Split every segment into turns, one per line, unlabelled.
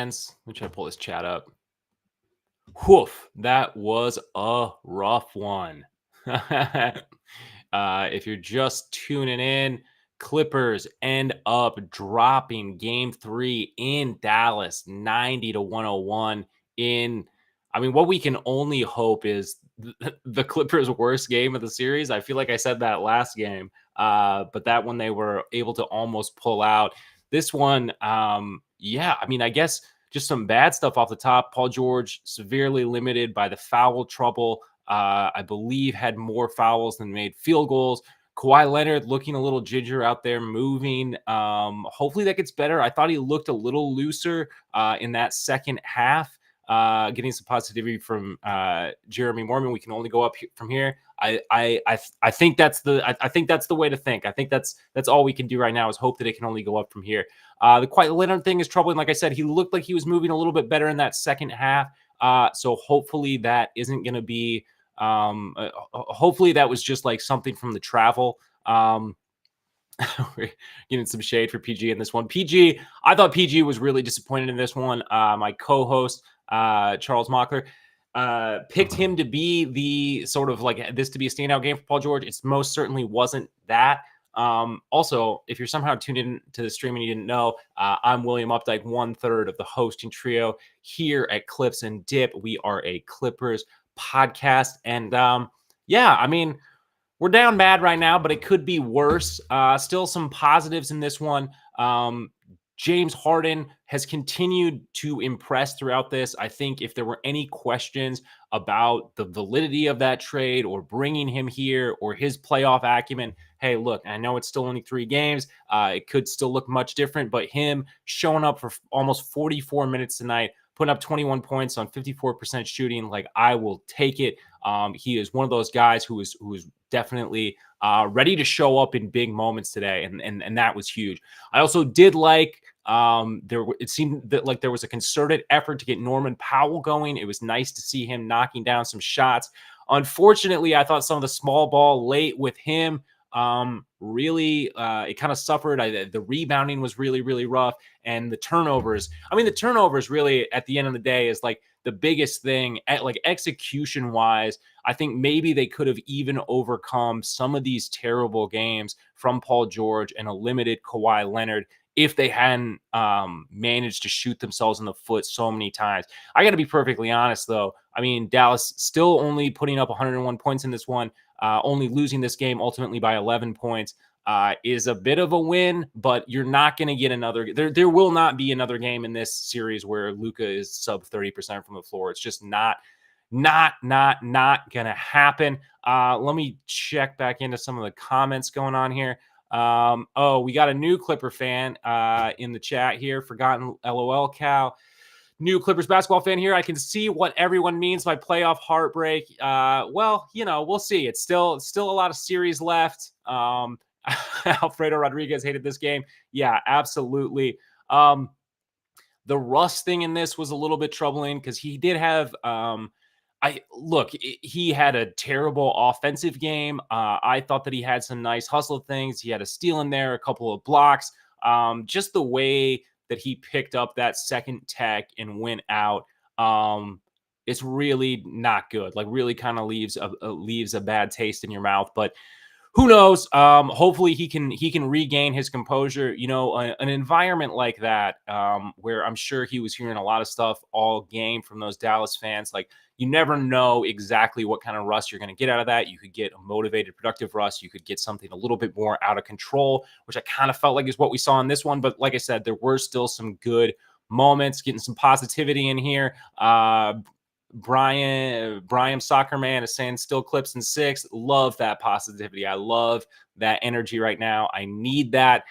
fans. Let me try to pull this chat up. Woof, that was a rough one. If you're just tuning in, Clippers end up dropping game 3 in Dallas, 90-101 what we can only hope is the Clippers' worst game of the series. I feel like I said that last game, but that one they were able to almost pull out. This one, I guess just some bad stuff off the top. Paul George severely limited by the foul trouble. I believe had more fouls than made field goals. Kawhi Leonard looking a little ginger out there, moving. Hopefully that gets better. I thought he looked a little looser in that second half. Getting some positivity from Jeremy Morman. We can only go up from here. I think that's the way to think. I think that's all we can do right now is hope that it can only go up from here. The Kawhi Leonard thing is troubling. Like I said, he looked like he was moving a little bit better in that second half. So hopefully that isn't going to be. Hopefully that was just like something from the travel. We're getting some shade for PG in this one. I thought PG was really disappointed in this one. My co-host, Charles Mockler, picked him to be the sort of like this to be a standout game for Paul George. It most certainly wasn't that. Also, if you're somehow tuned in to the stream and you didn't know, I'm William Updike, 1/3 of the hosting trio here at Clips and Dip. We are a Clippers podcast. And we're down bad right now, but it could be worse. Still some positives in this one. James Harden has continued to impress throughout this. I think if there were any questions about the validity of that trade or bringing him here or his playoff acumen, hey, look, I know it's still only 3 games. It could still look much different, but him showing up for almost 44 minutes tonight, putting up 21 points on 54% shooting, like I will take it. He is one of those guys who is definitely ready to show up in big moments today, and that was huge. I also did like it seemed that like there was a concerted effort to get Norman Powell going. It was nice to see him knocking down some shots. Unfortunately, I thought some of the small ball late with him really it kind of suffered. The rebounding was really, really rough, and the turnovers. The turnovers really at the end of the day is like the biggest thing. Like execution wise, I think maybe they could have even overcome some of these terrible games from Paul George and a limited Kawhi Leonard if they hadn't managed to shoot themselves in the foot so many times. I got to be perfectly honest, though. Dallas still only putting up 101 points in this one, only losing this game ultimately by 11 points is a bit of a win, but you're not going to get another. There will not be another game in this series where Luka is sub 30% from the floor. It's just not going to happen. Let me check back into some of the comments going on here. We got a new Clipper fan in the chat here. Forgotten LOL cow. New Clippers basketball fan here. I can see what everyone means by playoff heartbreak. We'll see. It's still a lot of series left. Alfredo Rodriguez hated this game. Yeah, absolutely. The Russ thing in this was a little bit troubling because he did have he had a terrible offensive game. I thought that he had some nice hustle things. He had a steal in there, a couple of blocks. Just the way that he picked up that second tech and went out, it's really not good. Like really kind of leaves a bad taste in your mouth. But who knows? Hopefully he can regain his composure. An environment like that, where I'm sure he was hearing a lot of stuff all game from those Dallas fans. Like you never know exactly what kind of Russ you're going to get out of that. You could get a motivated, productive Russ. You could get something a little bit more out of control, which I kind of felt like is what we saw in this one. But like I said, there were still some good moments, getting some positivity in here. Brian Soccer Man is saying still Clips in 6. Love that positivity. I love that energy right now. I need that.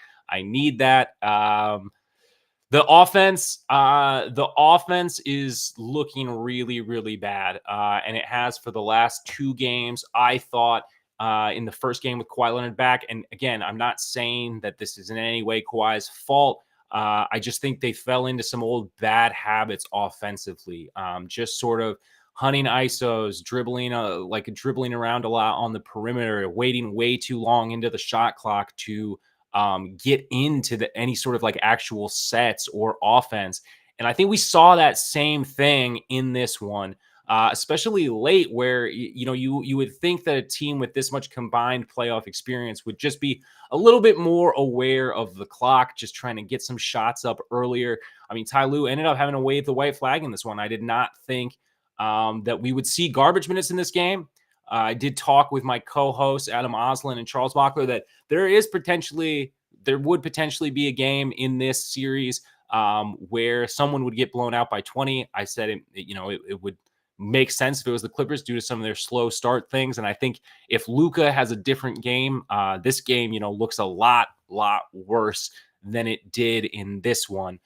The offense is looking really, really bad. And it has for the last 2 games. I thought in the first game with Kawhi Leonard back. And again, I'm not saying that this is in any way Kawhi's fault. I just think they fell into some old bad habits offensively. Just sort of hunting ISOs, dribbling around a lot on the perimeter, waiting way too long into the shot clock to get into any sort of like actual sets or offense. And I think we saw that same thing in this one, especially late, where you would think that a team with this much combined playoff experience would just be a little bit more aware of the clock, just trying to get some shots up earlier. I mean, Ty Lue ended up having to wave the white flag in this one. I did not think that we would see garbage minutes in this game. I did talk with my co-hosts Adam Oslin and Charles Mockler that there would potentially be a game in this series where someone would get blown out by 20. I said it would make sense if it was the Clippers due to some of their slow start things. And I think if Luka has a different game, this game looks a lot worse than it did in this one.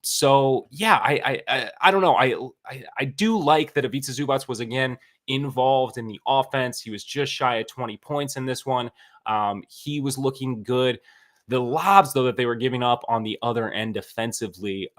So yeah, I don't know. I do like that Ivica Zubac was again involved in the offense. He was just shy of 20 points in this one. He was looking good. The lobs, though, that they were giving up on the other end defensively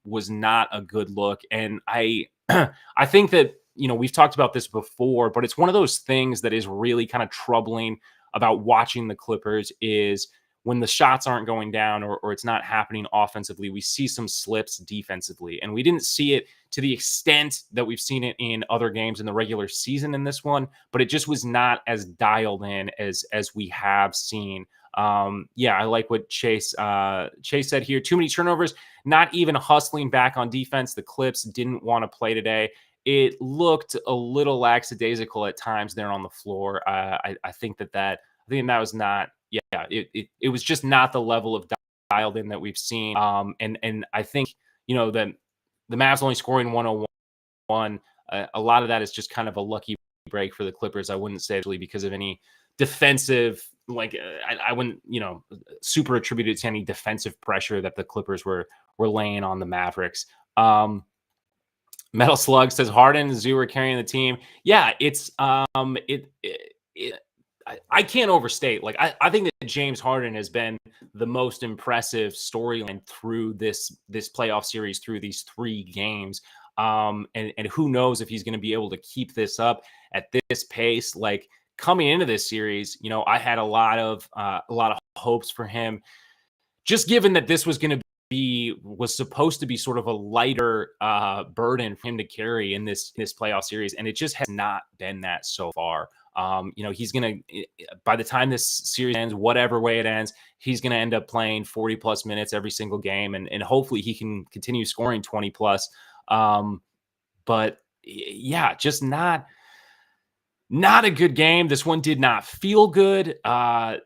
was not a good look. And I I think that, we've talked about this before, but it's one of those things that is really kind of troubling about watching the Clippers is when the shots aren't going down or it's not happening offensively, we see some slips defensively. And we didn't see it to the extent that we've seen it in other games in the regular season in this one, but it just was not as dialed in as we have seen. Yeah, I like what Chase said here. Too many turnovers, not even hustling back on defense. The Clips didn't want to play today. It looked a little lackadaisical at times there on the floor. I think that was not. Yeah, it was just not the level of dialed in that we've seen. And I think that the Mavs only scoring 101. A lot of that is just kind of a lucky break for the Clippers. I wouldn't say actually because of any defensive, I wouldn't super attribute it to any defensive pressure that the Clippers were laying on the Mavericks. Metal Slug says Harden and Zoo are carrying the team. Yeah, it's I can't overstate. I think that James Harden has been the most impressive storyline through this playoff series, through these 3 games. And who knows if he's going to be able to keep this up at this pace. Like coming into this series, I had a lot of hopes for him, just given that this was supposed to be sort of a lighter burden for him to carry in this playoff series, and it just has not been that so far. He's going to, by the time this series ends, whatever way it ends, he's going to end up playing 40 plus minutes every single game. And hopefully he can continue scoring 20 plus. But yeah, just not a good game. This one did not feel good. That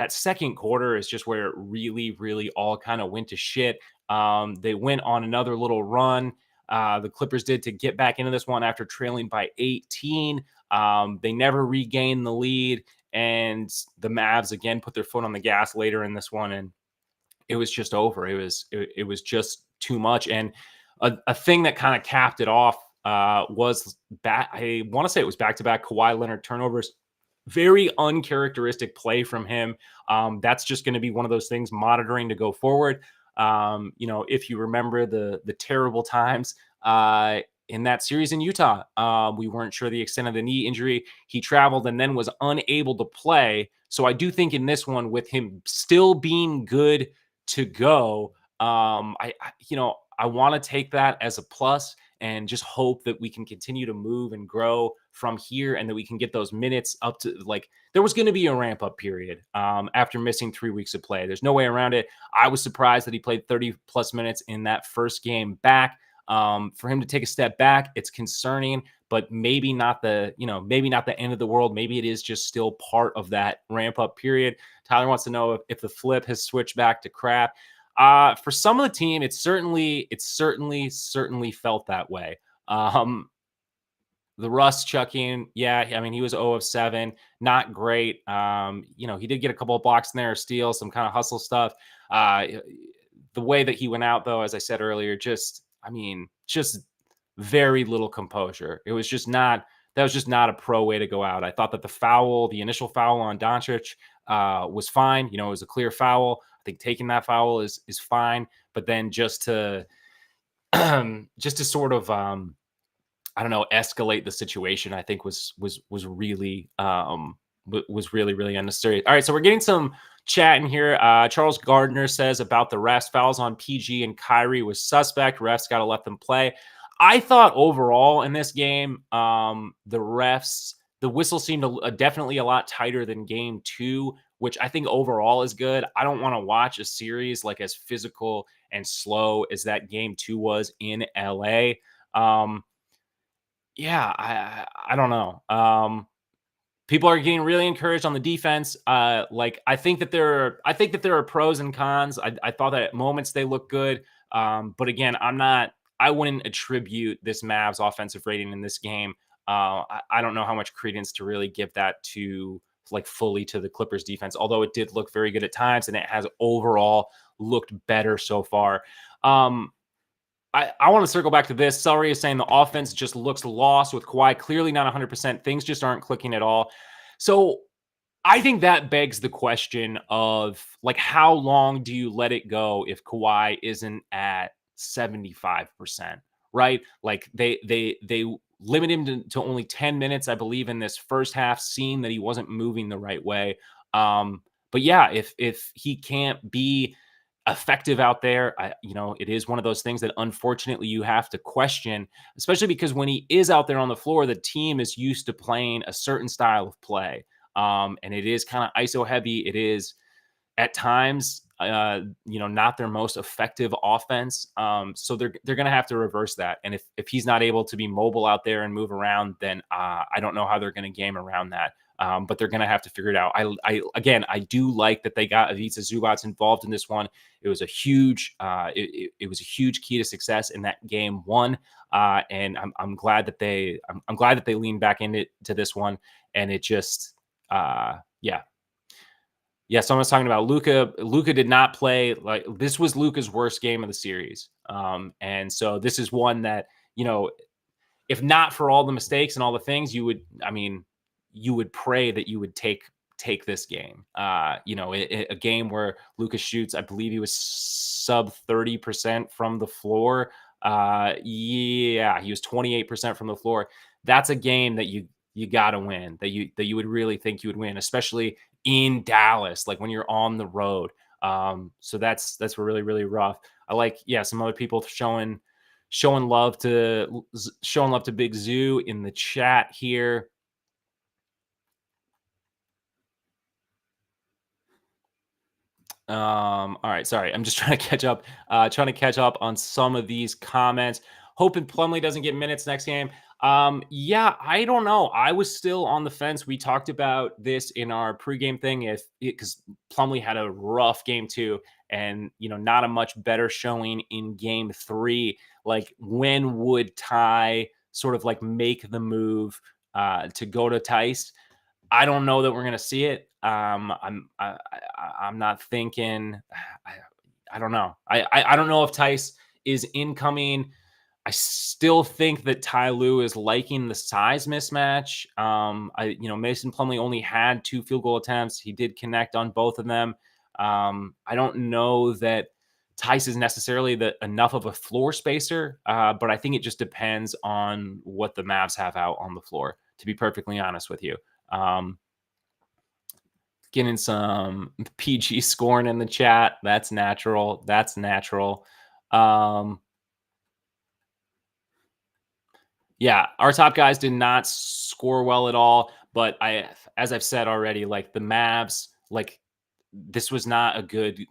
second quarter is just where it really, really all kind of went to shit. They went on another little run. The Clippers did to get back into this one after trailing by 18. They never regained the lead, and the Mavs again put their foot on the gas later in this one, and it was just over. It was just too much. And a thing that kind of capped it off was I want to say it was back-to-back Kawhi Leonard turnovers. Very uncharacteristic play from him. That's just going to be one of those things monitoring to go forward. If you remember the terrible times in that series in Utah, we weren't sure the extent of the knee injury. He traveled and then was unable to play. So I do think in this one, with him still being good to go, I want to take that as a plus and just hope that we can continue to move and grow from here, and that we can get those minutes up to, there was going to be a ramp up period after missing 3 weeks of play. There's no way around it. I was surprised that he played 30 plus minutes in that first game back. For him to take a step back, it's concerning, but maybe not the end of the world. Maybe it is just still part of that ramp up period. Tyler wants to know if the flip has switched back to crap. For some of the team, it certainly felt that way. The Russ chucking, yeah, I mean, he was 0 of 7, not great. He did get a couple of blocks in there, steals, some kind of hustle stuff. The way that he went out, though, as I said earlier, just very little composure. That was just not a pro way to go out. I thought that the initial foul on Doncic was fine. It was a clear foul. I think taking that foul is fine, but then just to sort of escalate the situation, I think was really really unnecessary. All right, so we're getting some chatting here. Charles Gardner says about the refs, fouls on PG and Kyrie was suspect. Refs got to let them play. I thought overall in this game, the whistle seemed definitely a lot tighter than game 2, which I think overall is good. I don't want to watch a series like as physical and slow as that game 2 was in LA. Yeah, I don't know. People are getting really encouraged on the defense. I think that there are pros and cons. I thought that at moments they look good. But again, I wouldn't attribute this Mavs offensive rating in this game. I don't know how much credence to really give that to fully to the Clippers defense, although it did look very good at times and it has overall looked better so far. I want to circle back to this. Celery is saying the offense just looks lost with Kawhi clearly not 100%. Things just aren't clicking at all. So I think that begs the question of how long do you let it go if Kawhi isn't at 75%, right? They limit him to only 10 minutes, I believe, in this first half, seeing that he wasn't moving the right way. But yeah, if he can't be effective out there, it is one of those things that unfortunately you have to question, especially because when he is out there on the floor, the team is used to playing a certain style of play. And it is kind of ISO heavy. It is at times, not their most effective offense. So they're going to have to reverse that. And if he's not able to be mobile out there and move around, then I don't know how they're going to game around that. But they're going to have to figure it out. I do like that they got Ivica Zubac involved in this one. It was a huge, it was a huge key to success in that game 1. And I'm glad that I'm glad that they leaned back into this one. And it just, yeah, someone's talking about Luka. Luka did not play. This was Luka's worst game of the series. And so this is one that, if not for all the mistakes and all the things, you would pray that you would take this game. A game where Luka shoots, I believe he was sub 30% from the floor. He was 28% from the floor. That's a game that you got to win, that you would really think you would win, especially in Dallas, when you're on the road. So that's really, really rough. I like, some other people showing love to Big Zoo in the chat here. All right, sorry. I'm just trying to catch up on some of these comments. Hoping Plumlee doesn't get minutes next game. I don't know. I was still on the fence. We talked about this in our pregame thing because Plumlee had a rough game 2 and, not a much better showing in game 3. When would Ty sort of make the move to go to Tice? I don't know that we're going to see it. I'm not thinking. I don't know. I don't know if Tice is incoming. I still think that Ty Lue is liking the size mismatch. Mason Plumlee only had 2 field goal attempts. He did connect on both of them. I don't know that Tice is necessarily enough of a floor spacer, but I think it just depends on what the Mavs have out on the floor, to be perfectly honest with you. Getting some PG scoring in the chat. That's natural. Yeah, our top guys did not score well at all, but as I've said already, the Mavs, this was not a good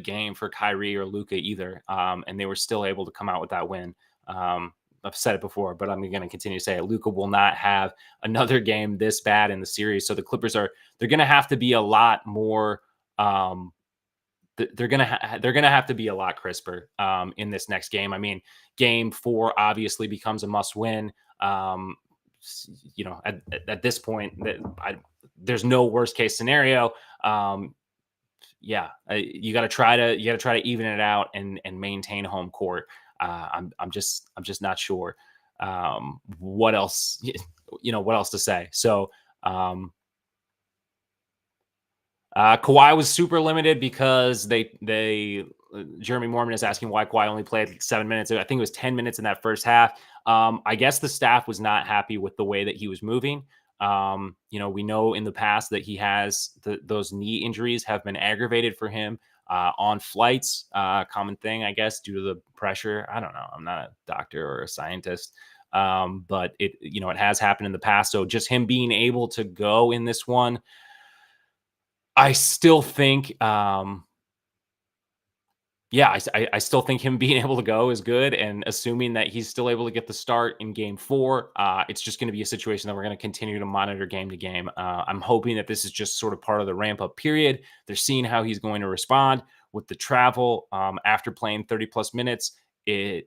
game for Kyrie or Luka either. And they were still able to come out with that win. I've said it before, but I'm going to continue to say it. Luka will not have another game this bad in the series. So the Clippers they're going to have to be a lot more, they're going to have to be a lot crisper in this next game. I mean, game 4 obviously becomes a must win. At this point, there's no worst case scenario. You got to try to even it out and maintain home court. I'm just not sure what else to say. So Kawhi was super limited because Jeremy Mormon is asking why Kawhi only played 7 minutes. I think it was 10 minutes in that first half. I guess the staff was not happy with the way that he was moving. We know in the past that he has those knee injuries have been aggravated for him on flights. Common thing, I guess, due to the pressure. I don't know. I'm not a doctor or a scientist, but it has happened in the past. So just him being able to go in this one, I still think. Yeah, I still think him being able to go is good, and assuming that he's still able to get the start in game 4, it's just gonna be a situation that we're gonna continue to monitor game to game. I'm hoping that this is just sort of part of the ramp-up period. They're seeing how he's going to respond with the travel, after playing 30 plus minutes. It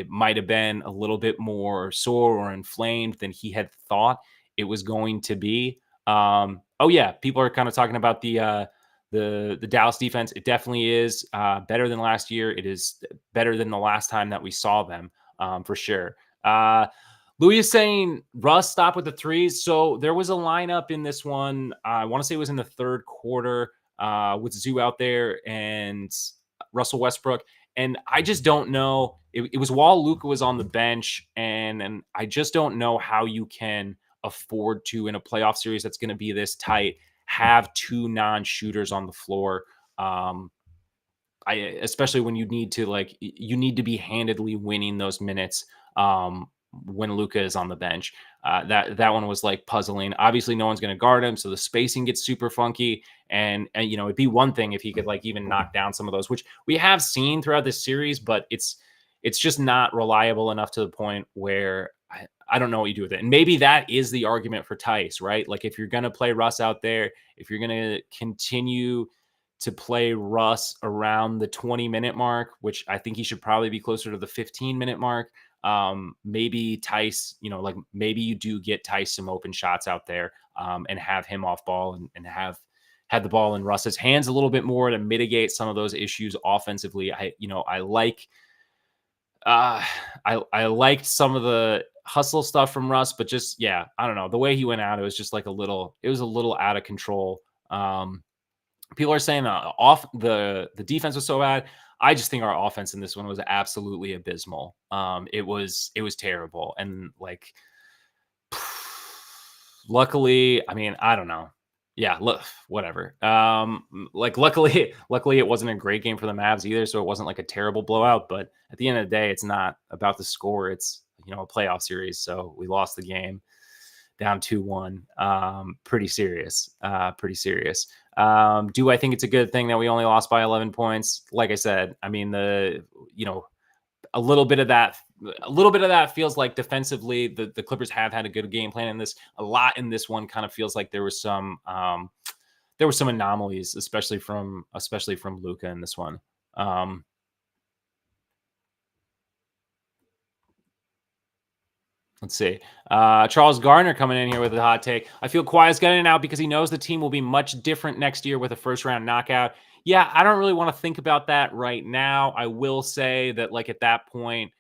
might have been a little bit more sore or inflamed than he had thought it was going to be. Oh, yeah, people are kinda talking about the Dallas defense. It definitely is better than last year. It is better than the last time that we saw them, for sure. Louis is saying Russ stop with the threes. So there was a lineup in this one. I want to say it was in the third quarter with Zoo out there and Russell Westbrook. And I just don't know. It was while Luka was on the bench, and I just don't know how you can afford to, in a playoff series that's going to be this tight, have two non-shooters on the floor. Especially when you need to be handedly winning those minutes when Luka is on the bench. That one was like puzzling. Obviously, no one's going to guard him, so the spacing gets super funky. And it'd be one thing if he could like even knock down some of those, which we have seen throughout this series, but it's just not reliable enough to the point where I don't know what you do with it. And maybe that is the argument for Tice, right? Like if you're going to play Russ out there, if you're going to continue to play Russ around the 20-minute mark, which I think he should probably be closer to the 15-minute mark. Maybe Tice, like maybe you do get Tice some open shots out there and have him off ball and have the ball in Russ's hands a little bit more to mitigate some of those issues offensively. I like I liked some of the hustle stuff from Russ, but just I don't know. The way he went out, it was just like it was a little out of control. People are saying off the defense was so bad. I just think our offense in this one was absolutely abysmal. It was terrible, and like, luckily, I mean, I don't know. Yeah, look, whatever. Luckily, it wasn't a great game for the Mavs either, so it wasn't like a terrible blowout. But at the end of the day, it's not about the score. It's a playoff series, so we lost the game down 2-1. Pretty serious. Pretty serious. Do I think it's a good thing that we only lost by 11 points? Like I said, I mean, a little bit of that feels like defensively the Clippers have had a good game plan in this. A lot in this one kind of feels like there was some anomalies, especially from Luka in this one. Let's see. Charles Gardner coming in here with a hot take. I feel Kawhi is getting out because he knows the team will be much different next year with a first round knockout. Yeah, I don't really want to think about that right now. I will say that like at that point,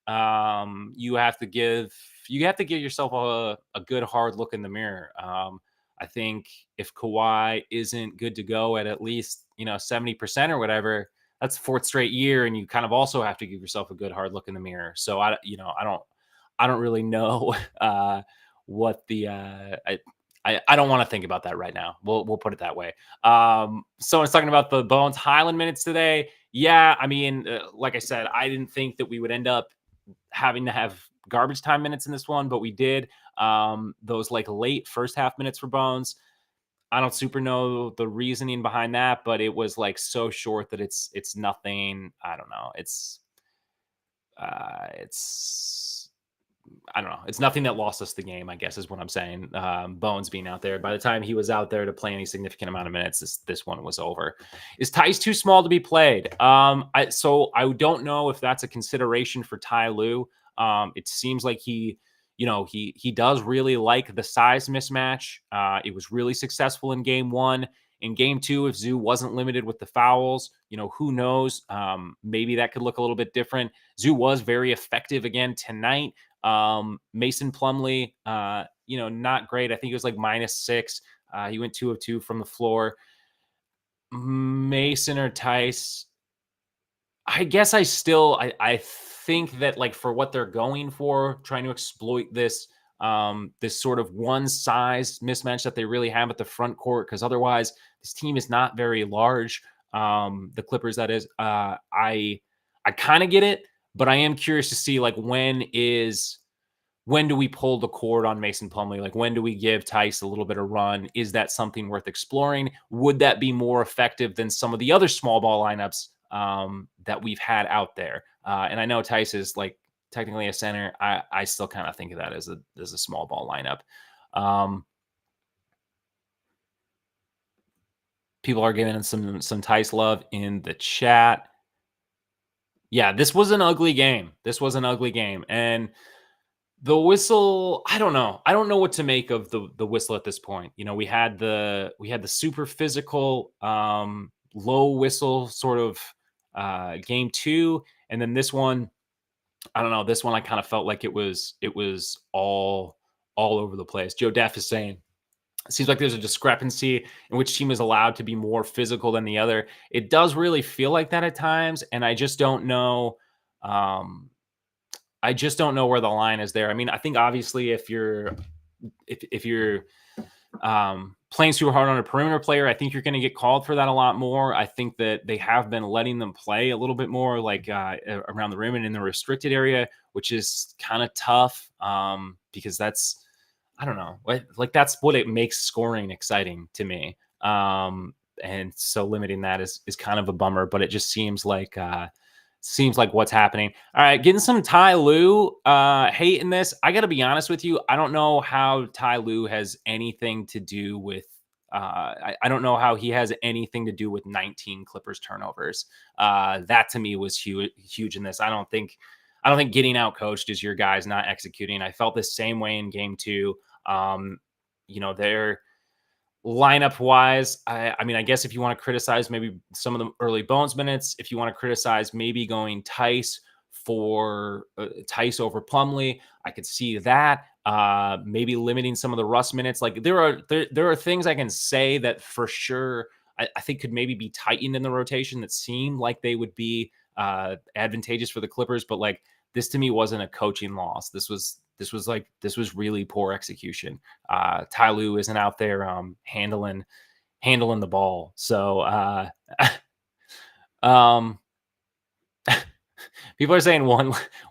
you have to give yourself a good hard look in the mirror. I think if Kawhi isn't good to go at least 70% or whatever, that's fourth straight year, and you kind of also have to give yourself a good hard look in the mirror. So I don't really know what the I don't want to think about that right now. We'll put it that way. Someone's talking about the Bones Highland minutes today. Yeah, I mean, like I said, I didn't think that we would end up having to have garbage time minutes in this one, but we did. Those like late first half minutes for Bones, I don't super know the reasoning behind that, but it was like so short that it's nothing. I don't know. It's I don't know. It's nothing that lost us the game, I guess is what I'm saying. Bones being out there. By the time he was out there to play any significant amount of minutes, this one was over. Is Ty's too small to be played? I don't know if that's a consideration for Ty Lue. It seems like he does really like the size mismatch. It was really successful in game 1. In game 2, if Zoo wasn't limited with the fouls, who knows? Maybe that could look a little bit different. Zoo was very effective again tonight. Mason Plumlee, not great. I think it was like -6. He went 2 of 2 from the floor. Mason or Tice, I guess I think that like for what they're going for, trying to exploit this this sort of one size mismatch that they really have at the front court. Because otherwise, this team is not very large. The Clippers, that is. I kind of get it, but I am curious to see like when do we pull the cord on Mason Plumlee? Like, when do we give Tice a little bit of run? Is that something worth exploring? Would that be more effective than some of the other small ball lineups that we've had out there? And I know Tice is like technically a center. I still kind of think of that as a small ball lineup. People are giving some Tice love in the chat. Yeah, this was an ugly game. And the whistle, I don't know. I don't know what to make of the whistle at this point. You know, we had the super physical low whistle sort of game 2, and then this one, I don't know. This one I kind of felt like it was all over the place. Joe Deff is saying it seems like there's a discrepancy in which team is allowed to be more physical than the other. It does really feel like that at times, and I just don't know. I just don't know where the line is there. I mean, I think obviously if you're playing super hard on a perimeter player, I think you're going to get called for that a lot more. I think that they have been letting them play a little bit more like around the rim and in the restricted area, which is kind of tough because that's, I don't know, like that's what it makes scoring exciting to me. And so limiting that is kind of a bummer, but it just seems like what's happening. All right, getting some Ty Lue hate in this. I got to be honest with you. I don't know how Ty Lue has anything to do with. I don't know how he has anything to do with 19 Clippers turnovers. That to me was huge in this. I don't think getting out coached is your guys not executing. I felt the same way in game 2. They're lineup wise, I mean, I guess if you want to criticize maybe some of the early Bones minutes, if you want to criticize maybe going Tice over Plumlee, I could see that. Maybe limiting some of the Russ minutes. Like there are things I can say that for sure I think could maybe be tightened in the rotation that seemed like they would be advantageous for the Clippers, but like this to me wasn't a coaching loss. This was really poor execution. Ty Lue isn't out there handling the ball. So people are saying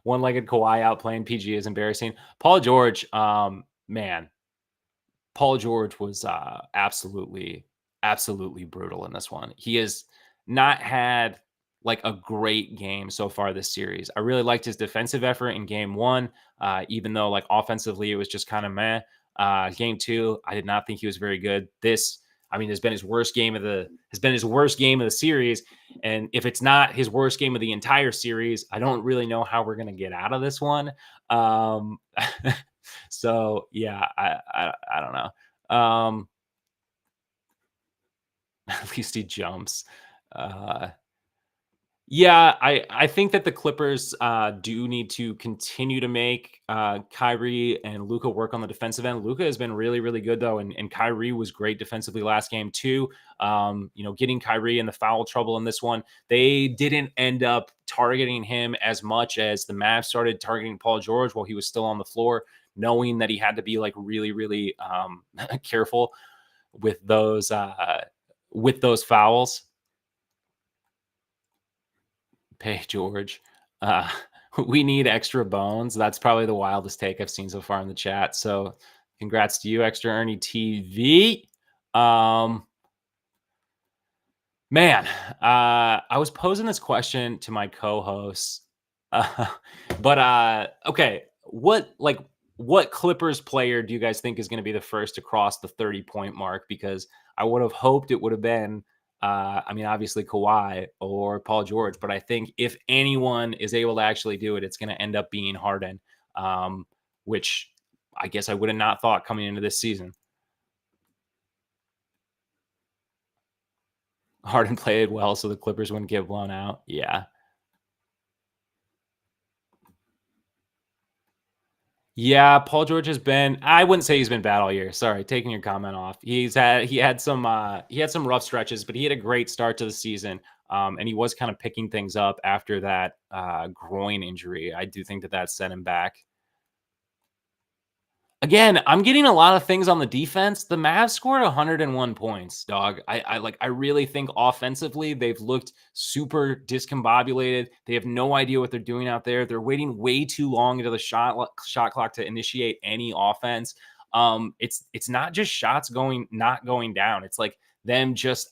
one-legged Kawhi out playing PG is embarrassing. Paul George, man, Paul George was absolutely brutal in this one. He has not had like a great game so far this series. I really liked his defensive effort in game 1, even though like offensively it was just kind of meh. Game 2, I did not think he was very good. This, I mean, has been his worst game of the series. And if it's not his worst game of the entire series, I don't really know how we're gonna get out of this one. So yeah, I don't know. At least he jumps. Yeah, I think that the Clippers do need to continue to make Kyrie and Luka work on the defensive end. Luka has been really, really good though, and Kyrie was great defensively last game too. Getting Kyrie in the foul trouble in this one, they didn't end up targeting him as much as the Mavs started targeting Paul George while he was still on the floor, knowing that he had to be like really, really careful with those fouls. Pay George. We need extra bones. That's probably the wildest take I've seen so far in the chat. So congrats to you, Extra Ernie TV. Man, I was posing this question to my co-hosts. But okay, what Clippers player do you guys think is going to be the first to cross the 30-point mark? Because I would have hoped it would have been I mean, obviously Kawhi or Paul George, but I think if anyone is able to actually do it, it's going to end up being Harden, which I guess I would have not thought coming into this season. Harden played well, so the Clippers wouldn't get blown out. Yeah. Yeah, Paul George has been, I wouldn't say he's been bad all year. Sorry, taking your comment off. He had some rough stretches, but he had a great start to the season. And he was kind of picking things up after that groin injury. I do think that set him back. Again, I'm getting a lot of things on the defense. The Mavs scored 101 points, dog. I really think offensively they've looked super discombobulated. They have no idea what they're doing out there. They're waiting way too long into the shot clock to initiate any offense. It's not just shots not going down. It's like them just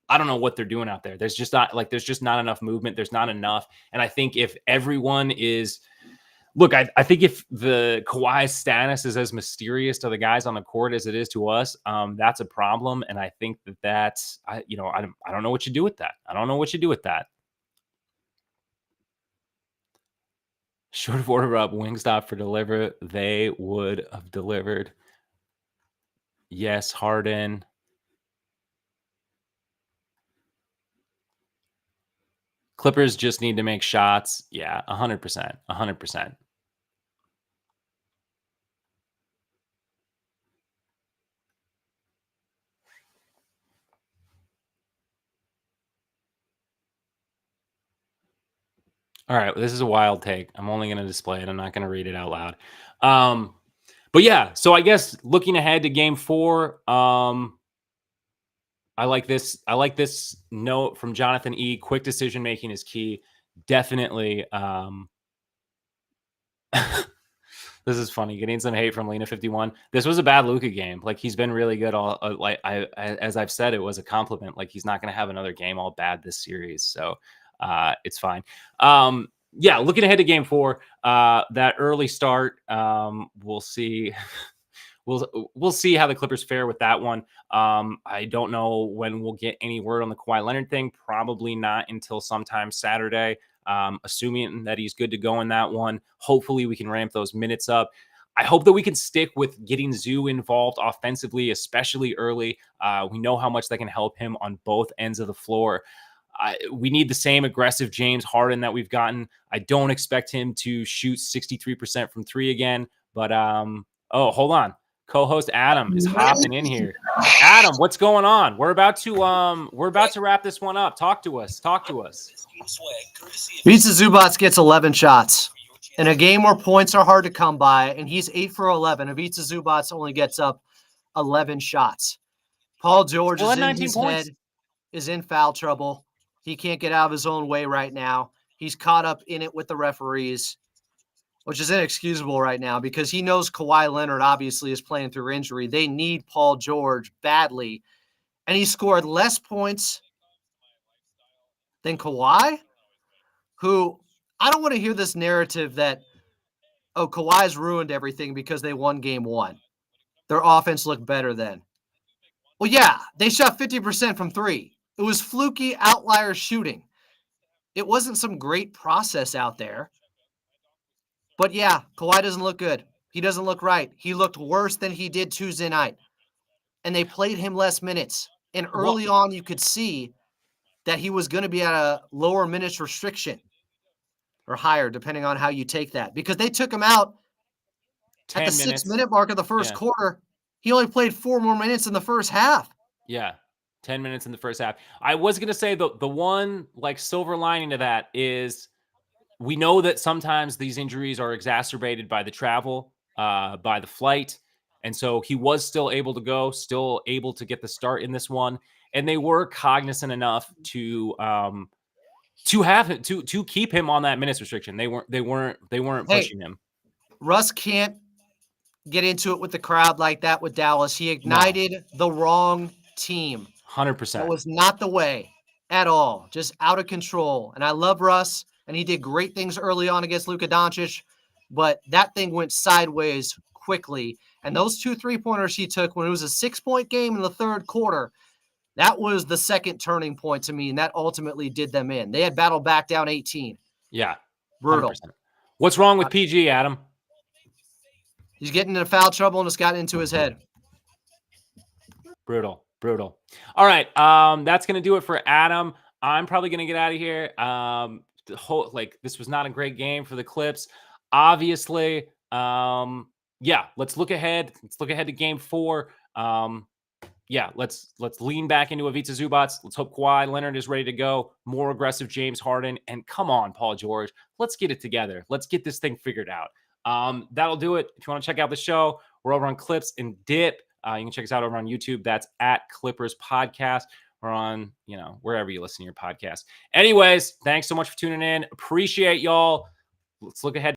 I don't know what they're doing out there. There's just not enough movement. There's not enough. And I think if everyone is Look, I think if the Kawhi status is as mysterious to the guys on the court as it is to us, that's a problem. And I think that's I don't know what you do with that. I don't know what you do with that. Short of order up, Wingstop for deliver. They would have delivered. Yes, Harden. Clippers just need to make shots. Yeah, 100%. 100%. All right, this is a wild take. I'm only going to display it. I'm not going to read it out loud. But yeah, so I guess looking ahead to game 4, I like this. I like this note from Jonathan E. Quick decision making is key. Definitely. This is funny. Getting some hate from Lena51. This was a bad Luka game. Like he's been really good. All as I've said, it was a compliment. Like he's not going to have another game all bad this series. So it's fine. Yeah, looking ahead to game 4, that early start, we'll see. We'll see how the Clippers fare with that one. I don't know when we'll get any word on the Kawhi Leonard thing. Probably not until sometime Saturday. Assuming that he's good to go in that one. Hopefully we can ramp those minutes up. I hope that we can stick with getting Zoo involved offensively, especially early. We know how much that can help him on both ends of the floor. We need the same aggressive James Harden that we've gotten. I don't expect him to shoot 63% from 3 again, but oh, hold on. Co-host Adam is hopping in here. Adam, what's going on? We're about to wrap this one up. Talk to us.
Ivica Zubac gets 11 shots. In a game where points are hard to come by, and he's 8 for 11, Ivica Zubac only gets up 11 shots. Paul George is in his head, is in foul trouble. He can't get out of his own way right now. He's caught up in it with the referees, which is inexcusable right now because he knows Kawhi Leonard obviously is playing through injury. They need Paul George badly. And he scored less points than Kawhi, who I don't want to hear this narrative that, oh, Kawhi's ruined everything because they won game 1. Their offense looked better then. Well, yeah, they shot 50% from 3. It was fluky outlier shooting. It wasn't some great process out there. But yeah, Kawhi doesn't look good. He doesn't look right. He looked worse than he did Tuesday night. And they played him less minutes. And early on, you could see that he was going to be at a lower minutes restriction or higher, depending on how you take that. Because they took him out at the 6-minute mark of the first quarter. He only played 4 more minutes in the first half.
Yeah, 10 minutes in the first half. I was going to say the one like silver lining to that is we know that sometimes these injuries are exacerbated by the travel, by the flight. And so he was still able to go, still able to get the start in this one. And they were cognizant enough to have him to keep him on that minutes restriction. They weren't pushing him.
Russ can't get into it with the crowd like that with Dallas. He ignited the wrong team.
100%.
That was not the way at all. Just out of control. And I love Russ, and he did great things early on against Luka Doncic, but that thing went sideways quickly. And those 2 3-pointers he took when it was a 6-point game in the third quarter, that was the second turning point to me, and that ultimately did them in. They had battled back down 18.
Yeah.
Brutal.
100%. What's wrong with PG, Adam?
He's getting into foul trouble, and it's gotten into his head.
Brutal. All right. That's going to do it for Adam. I'm probably going to get out of here. This was not a great game for the Clips. Obviously, let's look ahead. Let's look ahead to game 4. Let's lean back into Ivica Zubac. Let's hope Kawhi Leonard is ready to go. More aggressive James Harden. And come on, Paul George. Let's get it together. Let's get this thing figured out. That'll do it. If you want to check out the show, we're over on Clips and Dip. You can check us out over on YouTube. That's at Clippers Podcast. We're on, wherever you listen to your podcast. Anyways, thanks so much for tuning in. Appreciate y'all. Let's look ahead